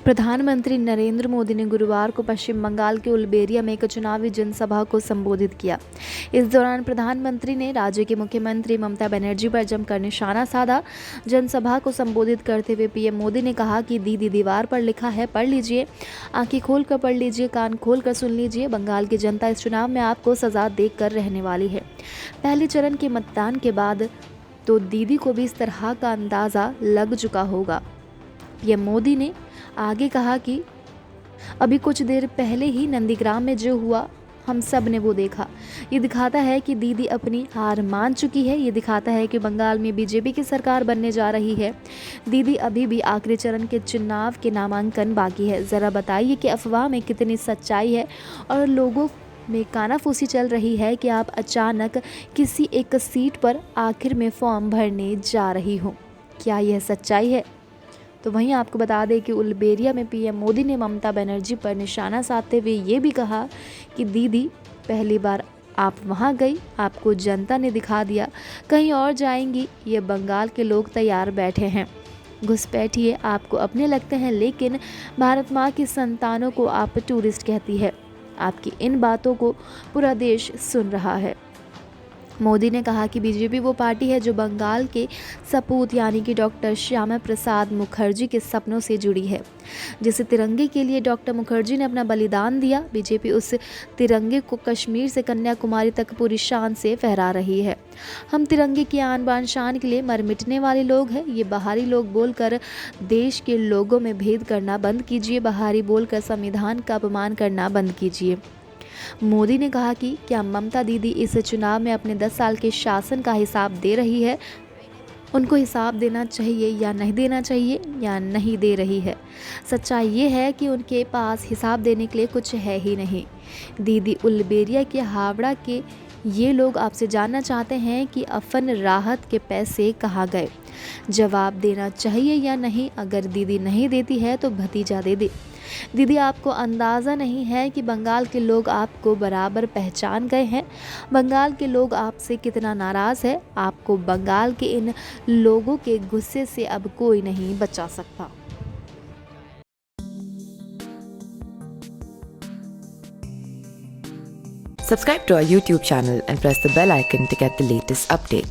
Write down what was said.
प्रधानमंत्री नरेंद्र मोदी ने गुरुवार को पश्चिम बंगाल के उलबेरिया में एक चुनावी जनसभा को संबोधित किया। इस दौरान प्रधानमंत्री ने राज्य के मुख्यमंत्री ममता बनर्जी पर जमकर निशाना साधा। जनसभा को संबोधित करते हुए पीएम मोदी ने कहा कि दीदी दीवार पर लिखा है, पढ़ लीजिए, आंखें खोल कर पढ़ लीजिए, कान खोल कर सुन लीजिए। बंगाल की जनता इस चुनाव में आपको सजा देख कर रहने वाली है। पहले चरण के मतदान के बाद तो दीदी को भी इस तरह का अंदाज़ा लग चुका होगा। पीएम मोदी ने आगे कहा कि अभी कुछ देर पहले ही नंदीग्राम में जो हुआ, हम सब ने वो देखा। ये दिखाता है कि दीदी अपनी हार मान चुकी है। ये दिखाता है कि बंगाल में बीजेपी की सरकार बनने जा रही है। दीदी अभी भी आखिरी चरण के चुनाव के नामांकन बाकी है। ज़रा बताइए कि अफवाह में कितनी सच्चाई है और लोगों में कानाफूसी चल रही है कि आप अचानक किसी एक सीट पर आखिर में फॉर्म भरने जा रही हो। क्या यह सच्चाई है? तो वहीं आपको बता दें कि उलबेरिया में पीएम मोदी ने ममता बनर्जी पर निशाना साधते हुए ये भी कहा कि दीदी, पहली बार आप वहां गई, आपको जनता ने दिखा दिया, कहीं और जाएंगी ये बंगाल के लोग तैयार बैठे हैं। घुसपैठिए आपको अपने लगते हैं, लेकिन भारत माँ की संतानों को आप टूरिस्ट कहती है। आपकी इन बातों को पूरा देश सुन रहा है। मोदी ने कहा कि बीजेपी वो पार्टी है जो बंगाल के सपूत यानी कि डॉक्टर श्यामा प्रसाद मुखर्जी के सपनों से जुड़ी है। जिस तिरंगे के लिए डॉक्टर मुखर्जी ने अपना बलिदान दिया, बीजेपी उस तिरंगे को कश्मीर से कन्याकुमारी तक पूरी शान से फहरा रही है। हम तिरंगे की आन बान शान के लिए मर मिटने वाले लोग हैं। ये बाहरी लोग बोलकर देश के लोगों में भेद करना बंद कीजिए। बाहरी बोलकर संविधान का अपमान करना बंद कीजिए। मोदी ने कहा कि क्या ममता दीदी इस चुनाव में अपने 10 साल के शासन का हिसाब दे रही है? उनको हिसाब देना चाहिए या नहीं देना चाहिए या नहीं दे रही है? सच्चाई ये है कि उनके पास हिसाब देने के लिए कुछ है ही नहीं। दीदी, उलबेरिया के हावड़ा के ये लोग आपसे जानना चाहते हैं कि अफन राहत के पैसे कहाँ गए। जवाब देना चाहिए या नहीं? अगर दीदी नहीं देती है तो भतीजा दे दे। दीदी, आपको अंदाज़ा नहीं है कि बंगाल के लोग आपको बराबर पहचान गए हैं। बंगाल के लोग आपसे कितना नाराज़ है। आपको बंगाल के इन लोगों के गुस्से से अब कोई नहीं बचा सकता। Subscribe to our YouTube channel and press the bell icon to get the latest updates.